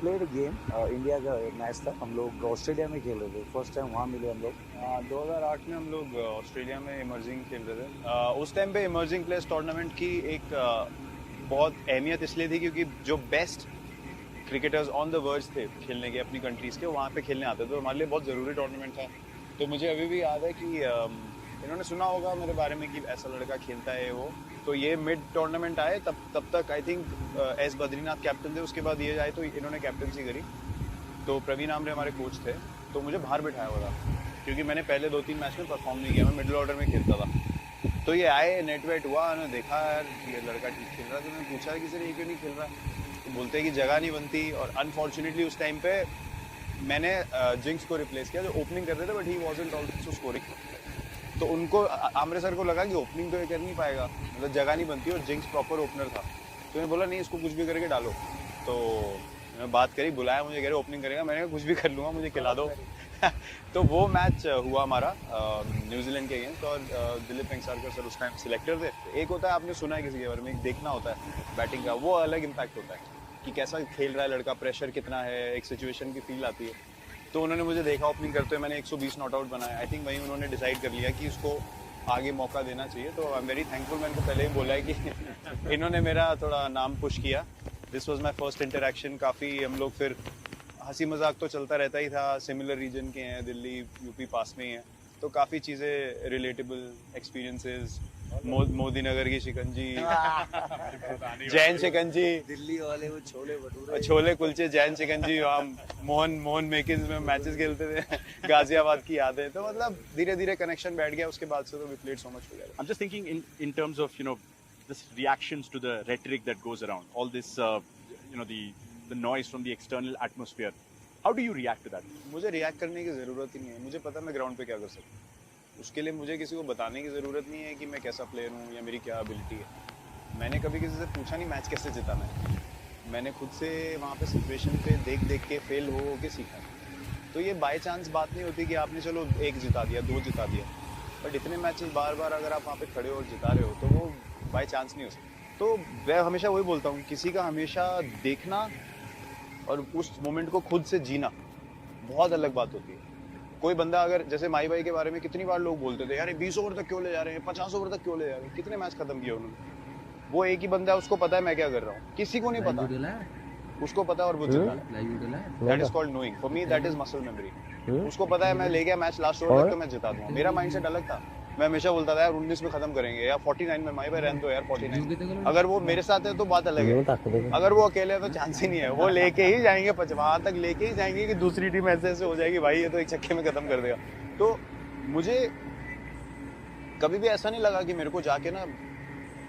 Played game India का match था, हम लोग ऑस्ट्रेलिया में खेल रहे थे, फर्स्ट टाइम वहाँ मिले हम लोग। 2008 में हम लोग ऑस्ट्रेलिया में इमर्जिंग खेल रहे थे। उस टाइम पे इमर्जिंग प्लेयर्स टूर्नामेंट की एक बहुत अहमियत इसलिए थी क्योंकि जो best cricketers on the verge थे खेलने के अपनी कंट्रीज के, वहाँ पे खेलने आते थे, तो हमारे लिए बहुत ज़रूरी टूर्नामेंट था। तो मुझे अभी भी याद है कि इन्होंने सुना होगा मेरे बारे में कि ऐसा लड़का खेलता है वो। तो ये मिड टूर्नामेंट आए तब तक I think S Badrinath captain थे, उसके बाद ये आए तो इन्होंने कैप्टनसी करी। तो प्रवीण आमरे हमारे कोच थे, तो मुझे बाहर बिठाया हुआ था क्योंकि मैंने पहले 2-3 मैच में परफॉर्म नहीं किया, मैं मिडिल ऑर्डर में खेलता था। तो ये आए, नेट वेट हुआ, उन्होंने देखा यार ये लड़का ठीक खेल रहा है, तो मैंने पूछा कि सर ये क्यों नहीं खेल रहा। तो बोलते हैं कि जगह नहीं बनती, और अनफॉर्चुनेटली उस टाइम पे मैंने जिंक्स को रिप्लेस किया जो ओपनिंग कर रहे थे, but he wasn't also scoring. तो उनको आमरे सर को लगा कि ओपनिंग तो ये कर नहीं पाएगा, मतलब जगह नहीं बनती, और जिंक्स प्रॉपर ओपनर था। तो मैंने बोला नहीं, इसको कुछ भी करके डालो। तो मैं बात करी, बुलाया मुझे, कह रहे ओपनिंग करेगा, मैंने कहा कुछ भी कर लूँगा, मुझे खिला दो। तो वो मैच हुआ हमारा न्यूजीलैंड के अगेंस्ट, और दिलीप वेंगसरकर सर उस टाइम सिलेक्टर थे। एक होता है, आपने सुना है किसी के बारे में, एक देखना होता है बैटिंग का, वो अलग इम्पैक्ट होता है कि कैसा खेल रहा है लड़का, प्रेशर कितना है, एक सिचुएशन की फील आती है। तो उन्होंने मुझे देखा ओपनिंग करते हुए, मैंने 120 नॉट आउट बनाया। आई थिंक वहीं उन्होंने डिसाइड कर लिया कि इसको आगे मौका देना चाहिए। तो आई एम वेरी थैंकफुल, मैंने पहले ही बोला है कि इन्होंने मेरा थोड़ा नाम पुश किया। This was my first interaction. काफ़ी हम लोग फिर हंसी मजाक तो चलता रहता ही था, सिमिलर रीजन के हैं, दिल्ली यूपी पास में ही है, तो काफ़ी चीज़ें रिलेटेबल एक्सपीरियंसेस। मोदी नगर की शिकंजी, जैन शिकंजी, दिल्ली वाले वो छोले भटूरे, छोले कुलचे, जैन शिकंजी, हम मोहन मोहन मेकिंस में मैचेस खेलते थे। गाजियाबाद की यादें, तो मतलब धीरे धीरे कनेक्शन बैठ गया, उसके बाद से तो we played so much together. I'm just thinking in terms of this reactions to the rhetoric that goes around all this the noise from the external atmosphere. How do you react to that? मुझे react करने की ज़रूरत ही नहीं है, मुझे पता है मैं ग्राउंड पे क्या कर सकता हूँ। उसके लिए मुझे किसी को बताने की ज़रूरत नहीं है कि मैं कैसा प्लेयर हूँ या मेरी क्या एबिलिटी है। मैंने कभी किसी से पूछा नहीं मैच कैसे जिताना है, मैंने खुद से वहाँ पे सिचुएशन पे देख के फेल हो के सीखा है। तो ये बाय चांस बात नहीं होती कि आपने चलो 1 जिता दिया, 2 जिता दिया, बट इतने मैचेस बार बार अगर आप वहाँ पे खड़े हो और जिता रहे हो तो वो बाय चांस नहीं हो सकता। तो मैं हमेशा वही बोलता हूँ, किसी का हमेशा देखना और उस मोमेंट को खुद से जीना बहुत अलग बात होती है। कोई बंदा अगर, जैसे माई भाई के बारे में कितनी बार लोग बोलते थे यार 20 ओवर तक क्यों ले जा रहे हैं, 50 ओवर तक क्यों ले जा रहे हैं, कितने मैच खत्म किए उन्होंने। वो एक ही बंदा है, उसको पता है मैं क्या कर रहा हूँ, किसी को नहीं पता, उसको पता है और वो जिता है। That is called knowing, for me that is muscle memory. उसको पता है मैं ले गया मैच लास्ट ओवर तक तो मैं जिता दूंगा। मेरा माइंडसेट अलग था, मैं हमेशा बोलता था यार 19 में खत्म करेंगे या 49 में, माई भाई रहने दो यार 49। अगर वो मेरे साथ है तो बात अलग है, अगर वो अकेले है तो चांस ही नहीं है। वो लेके ही जाएंगे, वहां तक लेके ही जाएंगे कि दूसरी टीम ऐसे ऐसे हो जाएगी, भाई ये तो एक छक्के में खत्म कर देगा। तो मुझे कभी भी ऐसा नहीं लगा कि मेरे को जाके ना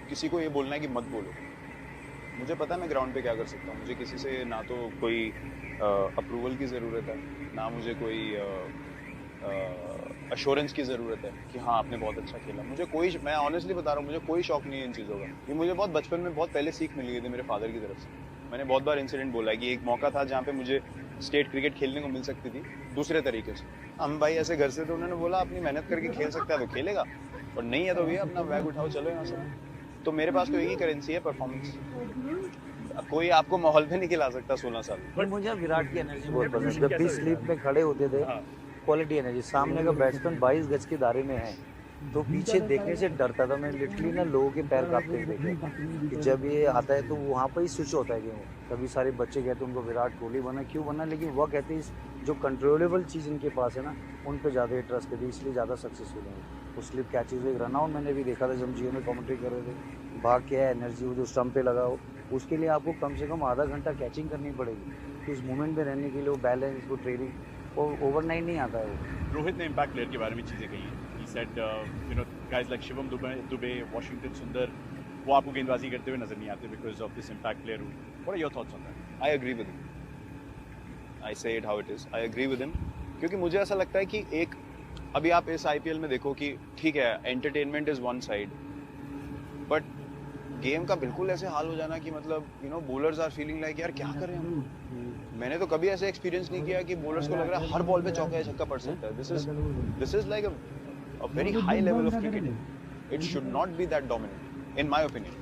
किसी को ये बोलना है कि मत बोलो। मुझे पता है मैं ग्राउंड पे क्या कर सकता हूँ। मुझे किसी से ना तो कोई अप्रूवल की ज़रूरत है, ना मुझे कोई अश्योरेंस की ज़रूरत है कि हाँ आपने बहुत अच्छा खेला। मुझे कोई, मैं ऑनेस्टली बता रहा हूँ, मुझे कोई शौक नहीं है इन चीज़ों का। ये मुझे बहुत बचपन में बहुत पहले सीख मिल गई थी मेरे फादर की तरफ से। मैंने बहुत बार इंसिडेंट बोला है कि एक मौका था जहाँ पे मुझे स्टेट क्रिकेट खेलने को मिल सकती थी दूसरे तरीके से। हम भाई ऐसे घर से, तो उन्होंने बोला अपनी मेहनत करके खेल सकता है तो खेलेगा, और नहीं है तो भैया अपना बैग उठाओ चलो यहाँ से। तो मेरे पास तो एक ही करेंसी है, परफॉर्मेंस। कोई आपको माहौल पे नहीं खिला सकता 16 साल। बट मुझे विराट की एनर्जी बहुत पसंद है। जब भी स्लीप में खड़े होते थे, क्वालिटी एनर्जी, सामने का बैट्समैन 22 गज की दायरे में है तो पीछे देखने से डरता था मैं, लिटरली ना लोगों के पैर कांपते देखे कि जब ये आता है तो वहाँ पर ही स्विच होता है गेम। कभी सारे बच्चे कहते हैं उनको विराट कोहली बना, क्यों बना, लेकिन वह कहते हैं जो कंट्रोलेबल चीज़ इनके पास है ना, उन पर ज़्यादा इंटरेस्ट करती है, इसलिए ज़्यादा सक्सेसफुल है। वो स्लिप कैचेज, एक रन आउट मैंने भी देखा था जब जियो में कमेंट्री कर रहे थे, भाग के एनर्जी वो जो स्टंप पे लगा हो, उसके लिए आपको कम से कम आधा घंटा कैचिंग करनी पड़ेगी। तो उस मोमेंट में रहने के लिए वो बैलेंस, वो ट्रेनिंग, वो ओवरनाइट नहीं आता है वो। रोहित ने इम्पैक्ट प्लेयर के बारे में चीज़ें कही हैं। He said, guys like Shivam Dubey, Washington सुंदर, वो आपको गेंदबाजी करते हुए नजर नहीं आते because of this impact player. What are your thoughts on that? I agree with him. I say it how it is. I agree with him. क्योंकि मुझे ऐसा लगता है कि एक, अभी आप इस IPL में देखो कि ठीक है entertainment is one side, but game का बिल्कुल ऐसे हाल हो जाना कि मतलब बॉलर्स आर फीलिंग लाइक यार क्या करें हम। मैंने तो कभी ऐसे एक्सपीरियंस नहीं किया कि बॉलर्स को लग रहा है हर बॉल पे चौका या छक्का पड़ सकता है। This is like a very high level of cricket. It should not be that dominant, in my opinion.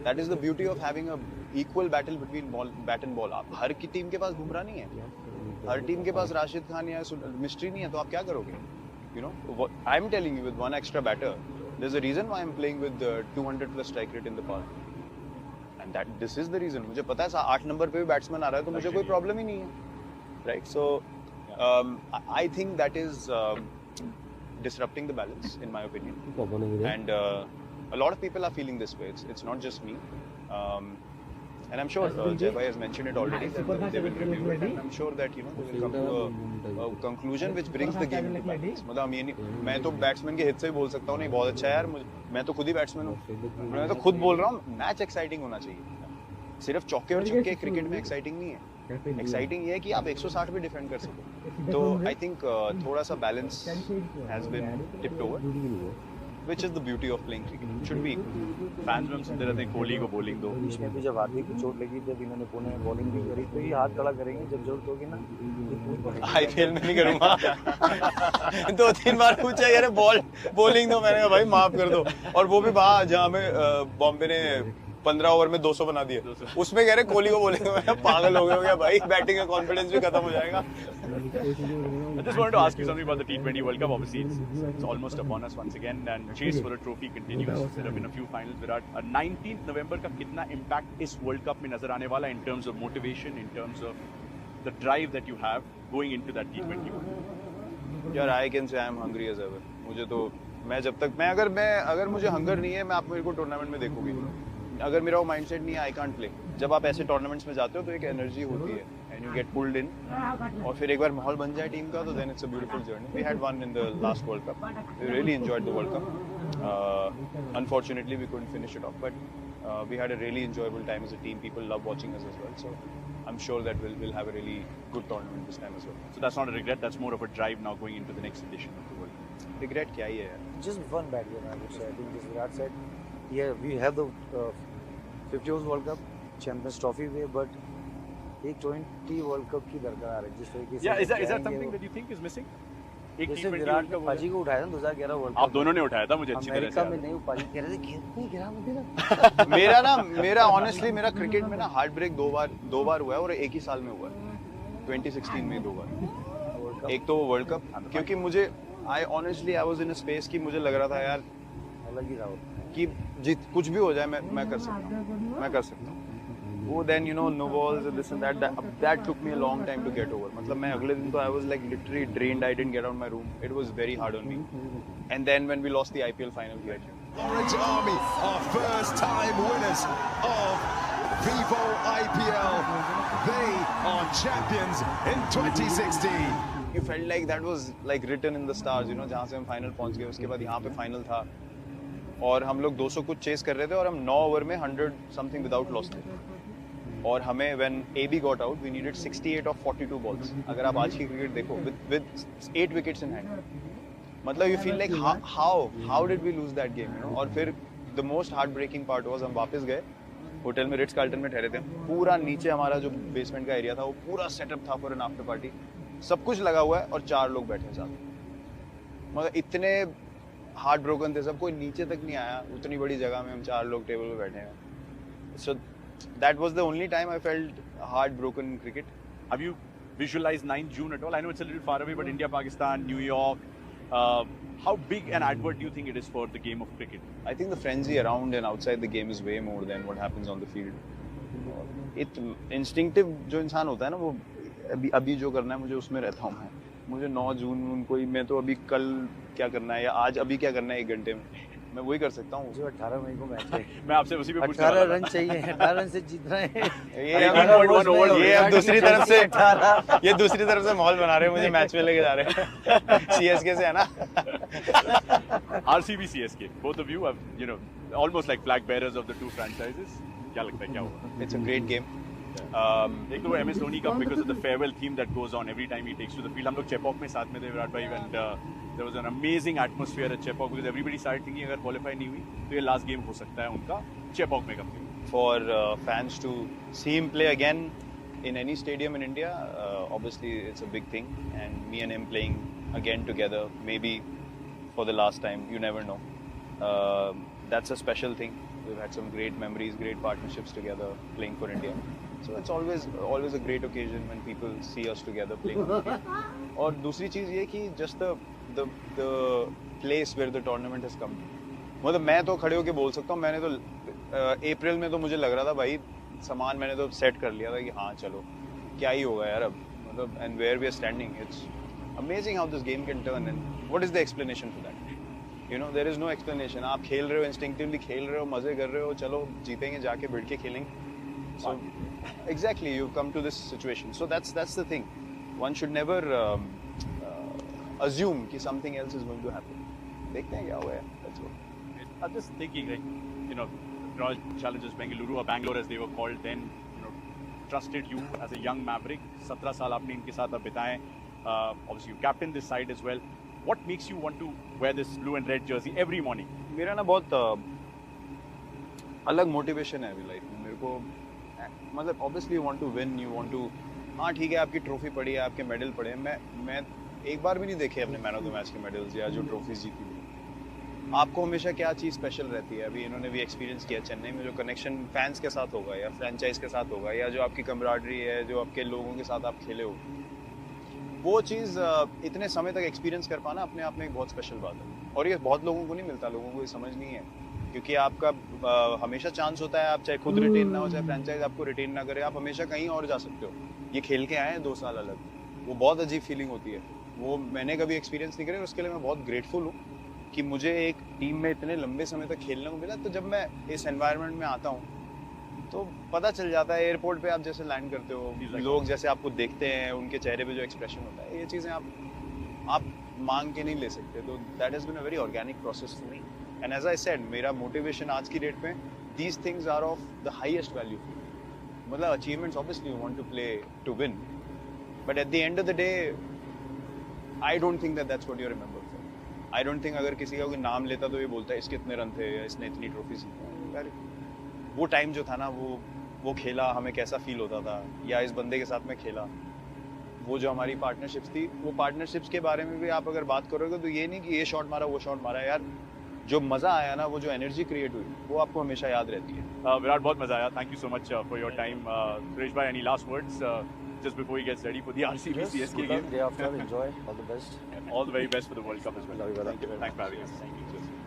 That is the beauty of having a equal battle between bat and ball. आप हर की team के पास बुमराह नहीं है, हर team के पास राशिद खान या mystery नहीं है, तो आप क्या करोगे? You know, I'm telling you, with one extra batter, there's a reason why I'm playing with 200 plus strike rate in the power. And this is the reason. मुझे पता है 8 नंबर पे भी बैट्समैन आ रहा है तो मुझे कोई प्रॉब्लम ही नहीं है, right? So I think that is disrupting the balance, in my opinion. And a lot of people are feeling this way. It's not just me. And I'm sure Jai Bhai has mentioned it already, that they will review it, and I'm sure that they will come to a conclusion which brings the game into balance. मतलब हम ये नहीं, मैं तो batsman के हित से भी बोल सकता हूँ, नहीं बहुत अच्छा है यार, मैं तो खुद ही बैट्समैन हूँ, मैं तो खुद बोल रहा हूँ, मैच एक्साइटिंग होना चाहिए। सिर्फ चौके और छक्के क्रिकेट में एक्साइटिंग नहीं है, एक्साइटिंग ये है कि आप 160 भी डिफेंड कर सको। तो आई थिंक थोड़ा सा balance has been tipped over, which is the beauty of playing cricket. It should be equal. Fans में हम सुनते रहते हैं कोहली को बॉलिंग दो। इसमें भी जब हार्दिक को चोट लगी, जब इन्होंने पुणे में बॉलिंग भी करी, तो ये हाथ खड़ा करेंगे जब जरूरत होगी ना। IPL में नहीं करूँगा। 2-3 बार पूछा यार बॉलिंग दो, मैंने कहा भाई माफ कर दो, और वो भी वहाँ जहाँ में बॉम्बे ने 15 ओवर में 200 बना दिए, उसमें कह रहे कोहली को बोलेंगे, मैं पागल हो गया भाई, बैटिंग का कॉन्फिडेंस भी खत्म हो जाएगा। I just wanted to ask you something about the T20 World Cup. Obviously, it's almost upon us once again, and chase for a trophy continues. There have been a few finals. Virat, 19th November का कितना impact इस World Cup में नजर आने वाला in terms of motivation, in terms of the drive that you have going into that T20 World Cup? यार I can say I'm hungry as ever. मुझे तो मैं जब तक अगर मुझे हंगर नहीं है, मैं आप मेरे को टूर्नामेंट में देखोगे, अगर मेरा वो माइंडसेट नहीं है, आई कांट प्ले। जब आप ऐसे टूर्नामेंट्स में जाते हो तो एक एनर्जी होती है एंड यू गेट पुल्ड इन, और फिर एक बार माहौल बन जाए टीम का तो then it's a beautiful journey. We had one in the last World Cup, we really enjoyed the World Cup. Unfortunately we couldn't finish it off, but we had a really enjoyable time as a team. People love watching us as well, so I'm sure that we'll have a really good tournament this time as well. So that's not a regret, that's more of a drive now going into the next edition of the World Cup. Regret क्या ही है यार? Just one bad game, I would say. I think this Virat said, yeah, we have the 50th World Cup, Champions Trophy में, but एक 20 World Cup की दरकार है, जिस तरीके से Yeah, is that something that you think is missing? एक जैसे T20 विराट World ने Cup पाजी को उठाया था 2011 वर्ल्ड कप, आप दोनों ने उठाया था, मुझे अच्छी तरह से अमेरिका में नहीं, पाजी कह रहे थे गिरा मुझे ना। मेरा ऑनेस्टली मेरा क्रिकेट में ना हार्ट ब्रेक दो बार हुआ है, और एक ही साल में हुआ है, 2016 में 2 बार। एक तो वर्ल्ड कप, क्योंकि मुझे I was in a space कि मुझे लग रहा था यार अलग ही था कि कुछ भी हो जाए मैं कर सकता हूँ। वो then you know no balls this and that took me a long time to get over. मतलब मैं अगले दिन तो I was like literally drained, I didn't get out my room, it was very hard on me. And then when we lost the IPL final here, Orange Army are first time winners of Vivo IPL. They are champions in 2016. You felt like that was like written in the stars, you know, जहाँ से हम final पहुँच गए, उसके बाद यहाँ पे final था और हम लोग 200 कुछ चेस कर रहे थे और हम 9 ओवर में 100 समथिंग विदाउट लॉस थे। और हमें when AB got out, we needed 68 of 42 balls. अगर आप आज की क्रिकेट देखो with 8 wickets in hand, मतलब you feel like how did we lose that game, you know? और फिर the most heartbreaking part was हम वापस गए होटल में, रिट्स कार्ल्टन में ठहरे थे। पूरा नीचे हमारा जो बेसमेंट का एरिया था वो पूरा सेटअप था फॉर एन आफ्टर पार्टी, सब कुछ लगा हुआ है और 4 लोग बैठे साथ। मतलब इतने हार्ट ब्रोकन थे सब, कोई नीचे तक नहीं आया। उतनी बड़ी जगह में हम 4 लोग टेबल पे बैठे हैं। सो that was the only time I felt heartbroken in cricket. Have you visualized 9th June at all? I know it's a little far away, but India, Pakistan, New York, how big an advert do you think it is for the game of cricket? I think the frenzy around and outside the game is way more than what happens on the field. It instinctive जो इंसान होता है ना, वो अभी जो करना है मुझे उसमें रहता हूँ मैं। मुझे 9 जून कोई, मैं तो अभी कल क्या करना है या आज अभी क्या करना है 1 घंटे में, मैं वही कर सकता हूँ। 18 मई को मैच है। मैं आपसे उसी पे पूछने 18 रन चाहिए, 18 रन से जीतना है। ये अब दूसरी तरफ से माहौल बना रहे हैं, मुझे मैच में लेके जा रहे हैं। CSK से है ना। RCB CSK, both of you have, you know, almost like flag bearers of the two franchises. क्या लगता है क्या होगा? It's a great game. एक तो MS धोनी का because of the farewell theme that goes on every time he takes to the field. हम लोग चेपॉक में साथ में थे विराट भाई, and there was an amazing atmosphere at Chepauk because everybody started thinking अगर qualify नहीं हुई तो ये last game हो सकता है उनका चेपॉक में कम। For fans to see him play again in any stadium in India, obviously it's a big thing, and me and him playing again together, maybe for the last time, you never know. That's a special thing. we've had some great memories, great partnerships together playing for India. So it's always a great occasion when people see us together playing for India. और दूसरी चीज़ ये कि just the place where the tournament has come to. मतलब मैं तो खड़े होके बोल सकता हूँ, मैंने तो अप्रैल में तो मुझे लग रहा था भाई सामान मैंने तो सेट कर लिया था कि हाँ चलो क्या ही होगा यार अब, मतलब and where we are standing, it's amazing how this game can turn and what is the explanation for that? You know, there is no explanation. आप खेल रहे हो, instinctively खेल रहे हो, मजे कर रहे हो, चलो जीतेंगे, जाके भिड़ के खेलेंगे. So exactly, you've come to this situation. So that's the thing. One should never assume कि something else is going to happen. देखते हैं क्या हुआ है. Let's go. I'm just thinking, like, you know, Royal Challengers Bengaluru, or Bangalore as they were called then, you know, trusted you as a young maverick. 17 साल आपने इनके साथ अब बिताए. Obviously, you captain this side as well. What makes you want to wear this blue and red jersey every morning? मेरा ना बहुत अलग मोटिवेशन है अभी लाइफ में. मेरे को मतलब obviously you want to win, you want to, हाँ ठीक है आपकी ट्रॉफी पड़ी है, आपके मेडल पड़े हैं. मैं एक बार भी नहीं देखे अपने मैन ऑफ द मैच के मेडल्स या जो ट्रॉफीज जीती हुई. आपको हमेशा क्या चीज़ स्पेशल रहती है. अभी इन्होंने भी एक्सपीरियंस किया चेन्नई में, जो कनेक्शन फैंस के साथ होगा या फ्रेंचाइज के साथ होगा या जो आपकी कमराडरी है, जो आपके लोगों के साथ आप खेले हो, वो चीज़ इतने समय तक एक्सपीरियंस कर पाना अपने आप में एक बहुत स्पेशल बात है. और ये बहुत लोगों को नहीं मिलता, लोगों को ये समझ नहीं है, क्योंकि आपका हमेशा चांस होता है, आप चाहे खुद रिटेन ना हो, चाहे फ्रेंचाइज आपको रिटेन ना करे, आप हमेशा कहीं और जा सकते हो. ये खेल के आए हैं 2 साल अलग, वो बहुत अजीब फीलिंग होती है. वो मैंने कभी एक्सपीरियंस नहीं करी, उसके लिए मैं बहुत ग्रेटफुल हूँ कि मुझे एक टीम में इतने लंबे समय तक खेलने को मिला. तो जब मैं इस एनवायरनमेंट में आता हूँ तो पता चल जाता है, एयरपोर्ट पे आप जैसे लैंड करते हो, लोग जैसे आपको देखते हैं, उनके चेहरे पे जो एक्सप्रेशन होता है, ये चीज़ें आप मांग के नहीं ले सकते. तो that has been a very organic process for me. And as I said, मेरा मोटिवेशन आज की डेट में, these things are of the highest value. मतलब achievements obviously you want to play to win, but at the end of the day I don't think that's what you remember for. I don't think अगर किसी का कोई नाम लेता तो ये बोलता है इसके इतने रन थे या इसने इतनी ट्रॉफी जीती. वो टाइम जो था ना, वो खेला, हमें कैसा फील होता था, या इस बंदे के साथ में खेला, वो जो हमारी पार्टनरशिप्स थी, वो पार्टनरशिप्स के बारे में भी आप अगर बात करोगे तो ये नहीं कि ये शॉट मारा वो शॉट मारा. यार जो मज़ा आया ना, वो जो एनर्जी क्रिएट हुई, वो आपको हमेशा याद रहती है. विराट, बहुत मजा आया. Thank you so much for your time. Suresh bhai, any last words just before he gets ready for the RCB CSK game? Day after, enjoy. All the best. All the very best for the World Cup as well. Love you, brother. Thank you. Thanks for having us. Thank you.